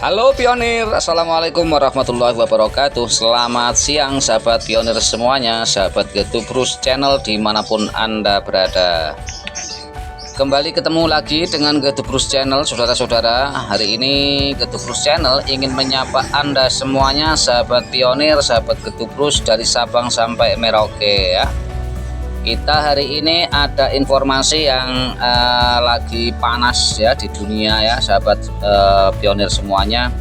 Halo pionir, assalamualaikum warahmatullahi wabarakatuh. Selamat siang sahabat pionir semuanya, sahabat Getubrus channel dimanapun Anda berada. Kembali ketemu lagi dengan Getubrus channel, saudara-saudara. Hari ini Getubrus channel ingin menyapa Anda semuanya, sahabat pionir, sahabat Getubrus dari Sabang sampai Merauke ya. Kita hari ini ada informasi yang lagi panas ya di dunia ya, sahabat pionir semuanya.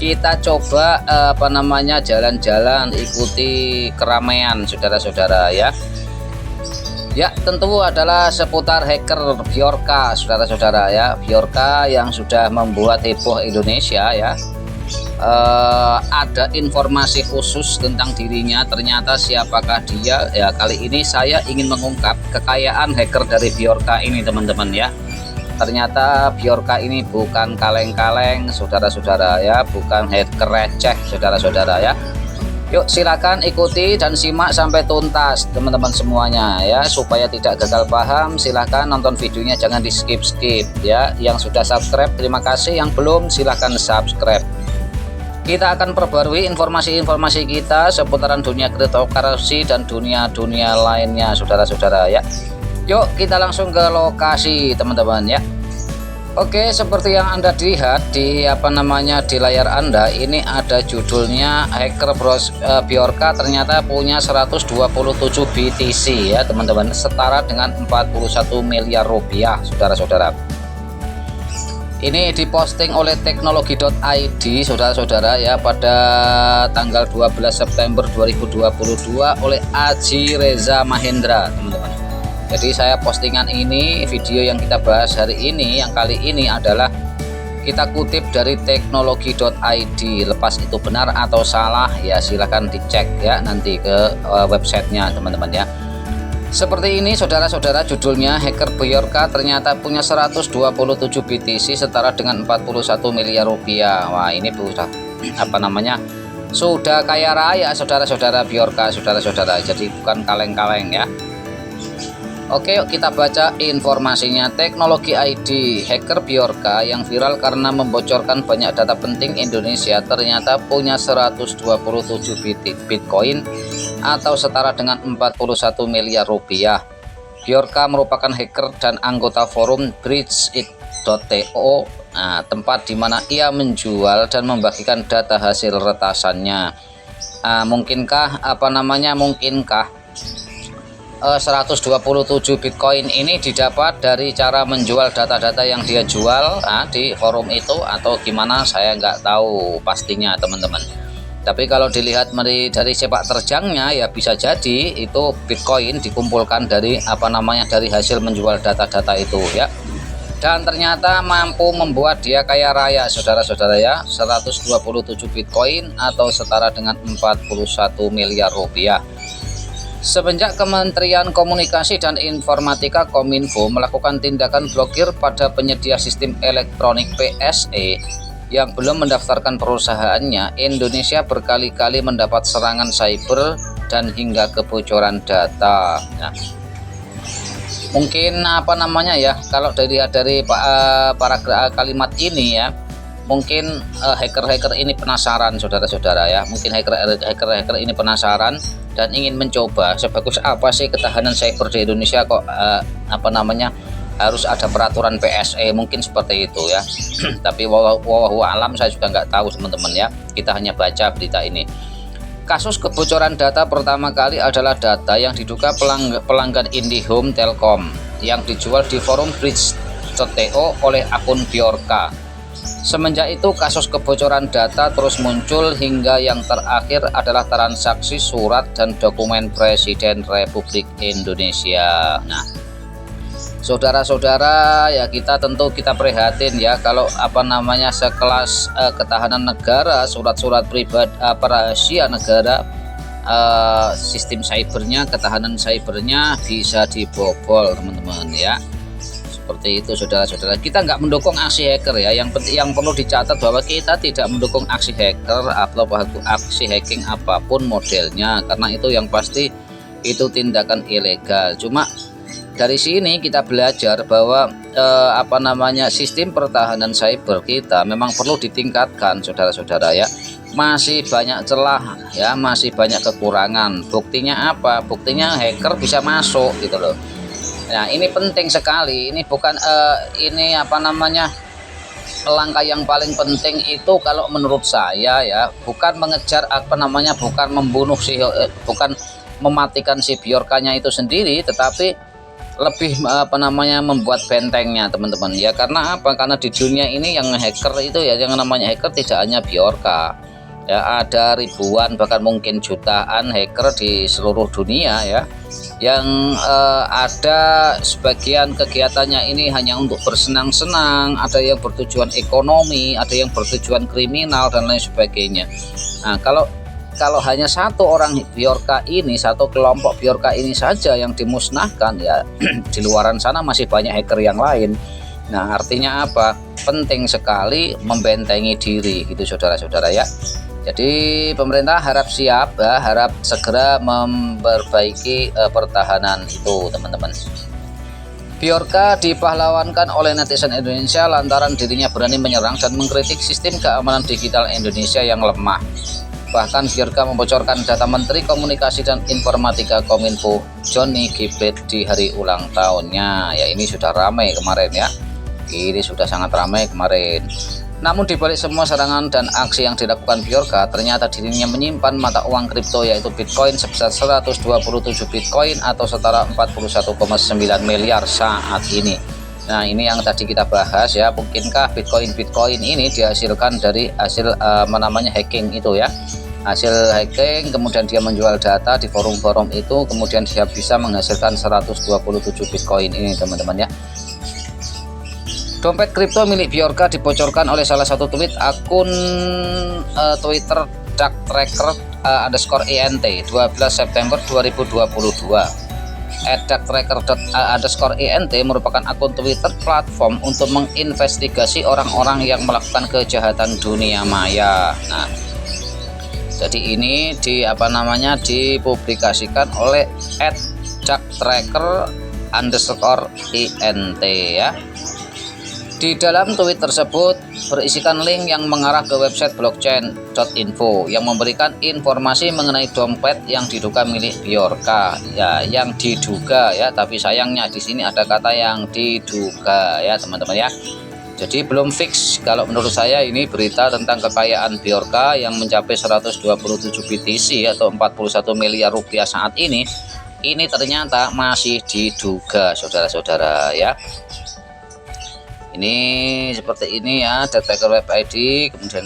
Kita coba jalan-jalan, ikuti keramaian saudara-saudara ya. Ya, tentu adalah seputar hacker Bjorka saudara-saudara ya. Bjorka yang sudah membuat heboh Indonesia ya. Ada informasi khusus tentang dirinya, ternyata siapakah dia ya. Kali ini saya ingin mengungkap kekayaan hacker dari Bjorka ini teman-teman ya. Ternyata Bjorka ini bukan kaleng-kaleng saudara-saudara ya, bukan hacker receh saudara-saudara ya. Yuk silakan ikuti dan simak sampai tuntas teman-teman semuanya ya, supaya tidak gagal paham. Silahkan nonton videonya, jangan di skip-skip ya. Yang sudah subscribe terima kasih, yang belum silahkan subscribe. Kita akan perbarui informasi-informasi kita seputaran dunia cryptocurrency dan dunia-dunia lainnya saudara-saudara ya. Yuk kita langsung ke lokasi teman-teman ya. Oke, seperti yang Anda lihat di di layar Anda ini, ada judulnya hacker Bjorka ternyata punya 127 BTC ya teman-teman, setara dengan 41 miliar rupiah saudara-saudara. Ini diposting oleh teknologi.id saudara-saudara ya, pada tanggal 12 September 2022 oleh Aji Reza Mahendra teman-teman. Jadi saya postingan ini, video yang kita bahas hari ini, yang kali ini adalah kita kutip dari teknologi.id. Lepas itu benar atau salah ya silahkan dicek ya nanti ke websitenya teman-teman ya. Seperti ini saudara-saudara judulnya, hacker Bjorka ternyata punya 127 BTC setara dengan 41 miliar rupiah. Wah, ini sudah kaya raya saudara-saudara Bjorka saudara-saudara, jadi bukan kaleng-kaleng ya. Oke, yuk kita baca informasinya. Teknologi ID, hacker Bjorka yang viral karena membocorkan banyak data penting Indonesia ternyata punya 127 Bitcoin atau setara dengan 41 miliar rupiah. Bjorka merupakan hacker dan anggota forum Bridgeit.to, tempat di mana ia menjual dan membagikan data hasil retasannya. Mungkinkah 127 Bitcoin ini didapat dari cara menjual data-data yang dia jual di forum itu, atau gimana saya nggak tahu pastinya teman-teman. Tapi kalau dilihat dari sepak terjangnya ya bisa jadi itu Bitcoin dikumpulkan dari dari hasil menjual data-data itu ya. Dan ternyata mampu membuat dia kaya raya saudara-saudara ya, 127 Bitcoin atau setara dengan 41 miliar rupiah. Semenjak Kementerian Komunikasi dan Informatika Kominfo melakukan tindakan blokir pada penyedia sistem elektronik PSE yang belum mendaftarkan perusahaannya, Indonesia berkali-kali mendapat serangan cyber dan hingga kebocoran data. Nah, mungkin kalau dari para kalimat ini ya, mungkin hacker-hacker ini penasaran saudara-saudara ya. Mungkin hacker ini penasaran dan ingin mencoba sebagus apa sih ketahanan cyber di Indonesia, kok harus ada peraturan PSE, mungkin seperti itu ya. Tapi wallahu alam, saya juga nggak tahu teman-teman ya, kita hanya baca berita ini. Kasus kebocoran data pertama kali adalah data yang diduga pelanggan IndiHome Telkom yang dijual di forum Bridgeit.to oleh akun Bjorka. Semenjak itu kasus kebocoran data terus muncul hingga yang terakhir adalah transaksi surat dan dokumen Presiden Republik Indonesia. Nah, saudara-saudara ya, kita prihatin ya kalau sekelas ketahanan negara, surat-surat pribadi, rahasia negara, sistem cybernya, ketahanan cybernya bisa dibobol teman-teman ya. Seperti itu saudara-saudara. Kita nggak mendukung aksi hacker ya, yang perlu dicatat bahwa kita tidak mendukung aksi hacker atau aksi hacking apapun modelnya, karena itu yang pasti itu tindakan ilegal. Cuma dari sini kita belajar bahwa sistem pertahanan cyber kita memang perlu ditingkatkan, saudara-saudara ya. Masih banyak celah ya, masih banyak kekurangan. Buktinya apa? Buktinya hacker bisa masuk gitu loh. Nah, ini penting sekali. Ini bukan langkah yang paling penting itu kalau menurut saya ya, bukan mengejar bukan membunuh bukan mematikan si Bjorka-nya itu sendiri, tetapi lebih membuat bentengnya, teman-teman ya. Karena apa? Karena di dunia ini yang hacker itu ya, yang namanya hacker tidak hanya Bjorka ya, ada ribuan bahkan mungkin jutaan hacker di seluruh dunia ya, yang ada sebagian kegiatannya ini hanya untuk bersenang-senang, ada yang bertujuan ekonomi, ada yang bertujuan kriminal dan lain sebagainya. Nah, kalau hanya satu orang Bjorka ini, satu kelompok Bjorka ini saja yang dimusnahkan ya, di luaran sana masih banyak hacker yang lain. Nah, artinya apa? Penting sekali membentengi diri gitu, saudara-saudara ya. Jadi pemerintah harap siap ya, harap segera memperbaiki pertahanan itu, teman-teman. Bjorka dipahlawankan oleh netizen Indonesia lantaran dirinya berani menyerang dan mengkritik sistem keamanan digital Indonesia yang lemah. Bahkan Bjorka membocorkan data Menteri Komunikasi dan Informatika Kominfo Johnny G. Plate di hari ulang tahunnya. Ya, ini sudah ramai kemarin ya. Ini sudah sangat ramai kemarin. Namun dibalik semua serangan dan aksi yang dilakukan Bjorka, ternyata dirinya menyimpan mata uang kripto yaitu Bitcoin sebesar 127 Bitcoin atau setara 41,9 miliar saat ini. Nah, ini yang tadi kita bahas ya, mungkinkah Bitcoin ini dihasilkan dari hasil hacking itu ya. Hasil hacking, kemudian dia menjual data di forum-forum itu, kemudian dia bisa menghasilkan 127 Bitcoin ini, teman-teman ya. Dompet kripto milik Bjorka dibocorkan oleh salah satu tweet akun Twitter @darktracker_int 12 September 2022. @darktracker_int merupakan akun Twitter platform untuk menginvestigasi orang-orang yang melakukan kejahatan dunia maya. Nah, jadi ini dipublikasikan oleh @darktracker_int ya. Di dalam tweet tersebut berisikan link yang mengarah ke website blockchain.info yang memberikan informasi mengenai dompet yang diduga milik Bjorka ya, yang diduga ya, tapi sayangnya di sini ada kata yang diduga ya, teman-teman ya. Jadi belum fix. Kalau menurut saya ini berita tentang kekayaan Bjorka yang mencapai 127 BTC atau 41 miliar rupiah saat ini ternyata masih diduga, saudara-saudara ya. Ini seperti ini ya, Darktracker Web ID. Kemudian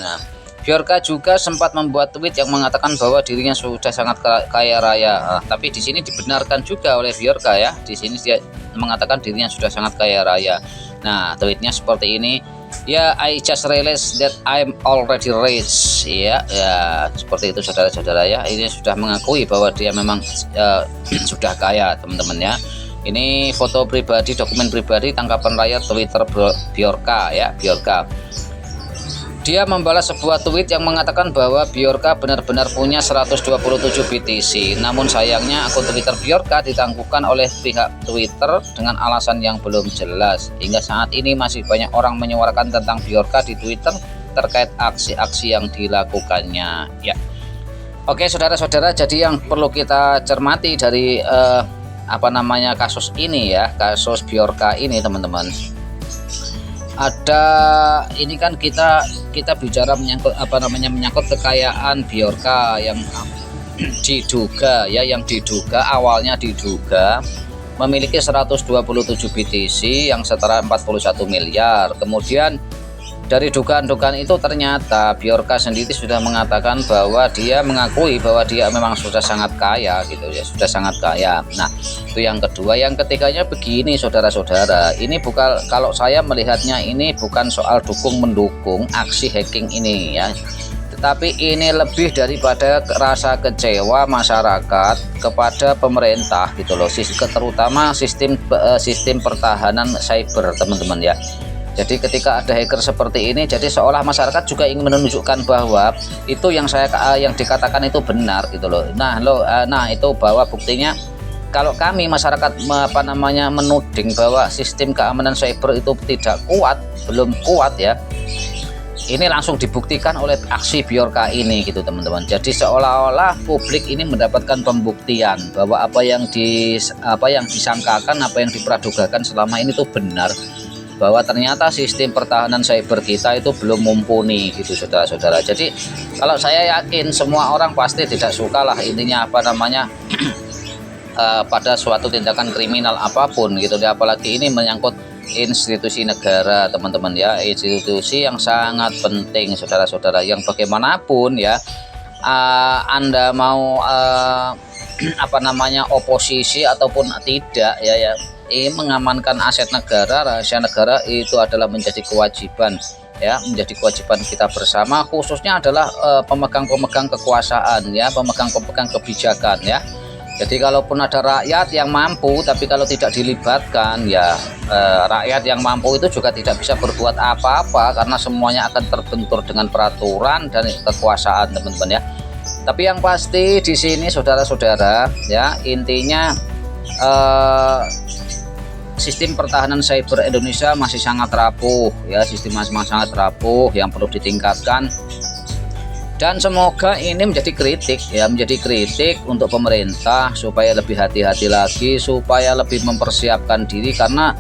Bjorka juga sempat membuat tweet yang mengatakan bahwa dirinya sudah sangat kaya raya. Tapi di sini dibenarkan juga oleh Bjorka ya. Di sini dia mengatakan dirinya sudah sangat kaya raya. Nah, tweetnya seperti ini. Ya, I just realized that I'm already rich. Ya, seperti itu, saudara-saudara ya. Ini sudah mengakui bahwa dia memang sudah kaya, teman-teman ya. Ini foto pribadi, dokumen pribadi tangkapan layar Twitter Bjorka ya, Bjorka. Dia membalas sebuah tweet yang mengatakan bahwa Bjorka benar-benar punya 127 BTC. Namun sayangnya akun Twitter Bjorka ditangguhkan oleh pihak Twitter dengan alasan yang belum jelas. Hingga saat ini masih banyak orang menyuarakan tentang Bjorka di Twitter terkait aksi-aksi yang dilakukannya ya. Oke, saudara-saudara, jadi yang perlu kita cermati dari kasus ini ya, kasus Bjorka ini, teman-teman. Ada ini kan kita bicara menyangkut kekayaan Bjorka yang diduga ya, awalnya diduga memiliki 127 BTC yang setara 41 miliar. Kemudian dari dugaan-dugaan itu ternyata Bjorka sendiri sudah mengatakan bahwa dia mengakui bahwa dia memang sudah sangat kaya gitu ya, sudah sangat kaya. Nah, itu yang kedua. Yang ketiganya begini, saudara-saudara, ini bukan, kalau saya melihatnya ini bukan soal dukung-mendukung aksi hacking ini ya, tetapi ini lebih daripada rasa kecewa masyarakat kepada pemerintah gitu loh, terutama sistem pertahanan cyber, teman-teman ya. Jadi ketika ada hacker seperti ini, jadi seolah masyarakat juga ingin menunjukkan bahwa itu yang dikatakan itu benar gitu loh. Nah itu bahwa buktinya kalau kami masyarakat menuding bahwa sistem keamanan cyber itu tidak kuat, belum kuat ya, ini langsung dibuktikan oleh aksi Bjorka ini gitu teman-teman. Jadi seolah-olah publik ini mendapatkan pembuktian bahwa apa yang disangkakan, apa yang dipradugakan selama ini itu benar, bahwa ternyata sistem pertahanan cyber kita itu belum mumpuni gitu saudara-saudara. Jadi kalau saya yakin semua orang pasti tidak suka lah intinya pada suatu tindakan kriminal apapun gitu, apalagi ini menyangkut institusi negara teman-teman ya, institusi yang sangat penting saudara-saudara, yang bagaimanapun ya Anda mau oposisi ataupun tidak ya, ini mengamankan aset negara, rahasia negara itu adalah menjadi kewajiban ya, menjadi kewajiban kita bersama, khususnya adalah pemegang-pemegang kekuasaan ya, pemegang-pemegang kebijakan ya. Jadi kalaupun ada rakyat yang mampu, tapi kalau tidak dilibatkan ya rakyat yang mampu itu juga tidak bisa berbuat apa-apa, karena semuanya akan terbentur dengan peraturan dan kekuasaan teman-teman ya. Tapi yang pasti di sini saudara-saudara ya, intinya sistem pertahanan cyber Indonesia masih sangat rapuh ya, sistem masih sangat rapuh yang perlu ditingkatkan. Dan semoga ini menjadi kritik ya, menjadi kritik untuk pemerintah supaya lebih hati-hati lagi, supaya lebih mempersiapkan diri, karena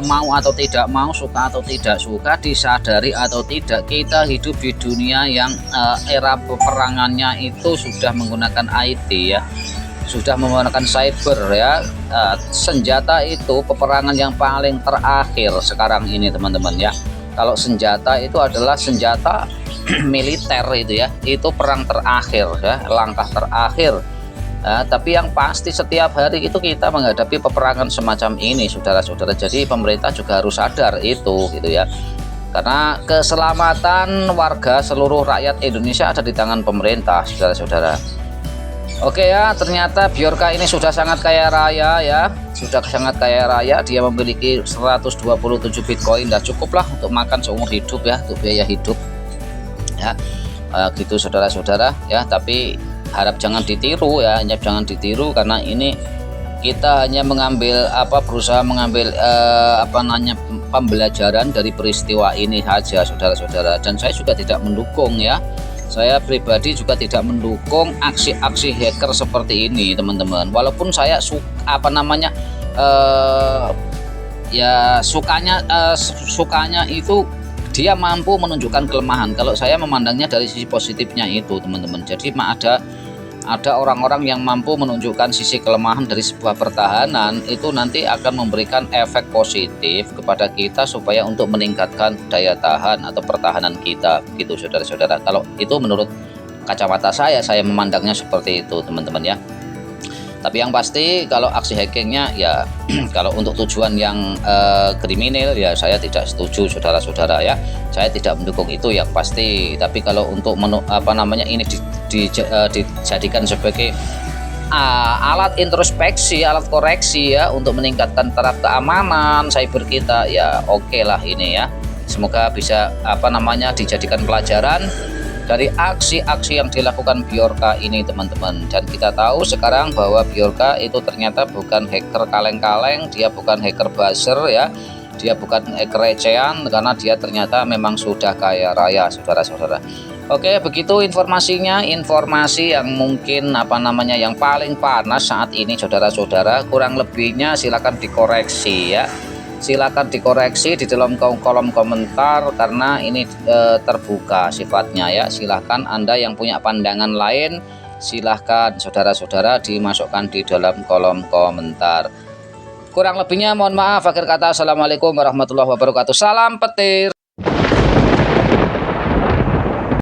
mau atau tidak mau, suka atau tidak suka, disadari atau tidak, kita hidup di dunia yang era peperangannya itu sudah menggunakan IT ya, sudah menggunakan cyber ya. Senjata itu peperangan yang paling terakhir sekarang ini teman-teman ya. Kalau senjata itu adalah senjata militer itu ya, itu perang terakhir ya, langkah terakhir. Tapi yang pasti setiap hari itu kita menghadapi peperangan semacam ini saudara-saudara. Jadi pemerintah juga harus sadar itu gitu ya, karena keselamatan warga seluruh rakyat Indonesia ada di tangan pemerintah saudara-saudara. Oke ya, ternyata Bjorka ini sudah sangat kaya raya ya, sudah sangat kaya raya. Dia memiliki 127 Bitcoin, dah cukuplah untuk makan seumur hidup ya, untuk biaya hidup ya, gitu saudara-saudara ya. Tapi harap jangan ditiru ya, jangan ditiru, karena ini kita hanya mengambil berusaha mengambil pembelajaran dari peristiwa ini saja saudara-saudara. Dan saya juga tidak mendukung ya, saya pribadi juga tidak mendukung aksi-aksi hacker seperti ini teman-teman. Walaupun saya sukanya itu dia mampu menunjukkan kelemahan. Kalau saya memandangnya dari sisi positifnya itu teman-teman. Jadi ada orang-orang yang mampu menunjukkan sisi kelemahan dari sebuah pertahanan, itu nanti akan memberikan efek positif kepada kita supaya untuk meningkatkan daya tahan atau pertahanan kita gitu saudara-saudara. Kalau itu menurut kacamata saya memandangnya seperti itu teman-teman ya. Tapi yang pasti kalau aksi hackingnya ya kalau untuk tujuan yang kriminal ya saya tidak setuju saudara-saudara ya, saya tidak mendukung itu ya pasti. Tapi kalau untuk ini dijadikan sebagai alat introspeksi, alat koreksi ya, untuk meningkatkan taraf keamanan cyber kita ya, oke lah ini ya. Semoga bisa dijadikan pelajaran dari aksi-aksi yang dilakukan Bjorka ini teman-teman. Dan kita tahu sekarang bahwa Bjorka itu ternyata bukan hacker kaleng-kaleng, dia bukan hacker buzzer ya, dia bukan hacker recehan, karena dia ternyata memang sudah kaya raya saudara-saudara. Oke, begitu informasinya, informasi yang mungkin yang paling panas saat ini saudara-saudara. Kurang lebihnya silakan dikoreksi ya, silakan dikoreksi di dalam kolom komentar, karena ini terbuka sifatnya ya. Silahkan Anda yang punya pandangan lain, silahkan saudara-saudara dimasukkan di dalam kolom komentar. Kurang lebihnya mohon maaf, akhir kata assalamualaikum warahmatullahi wabarakatuh. Salam petir.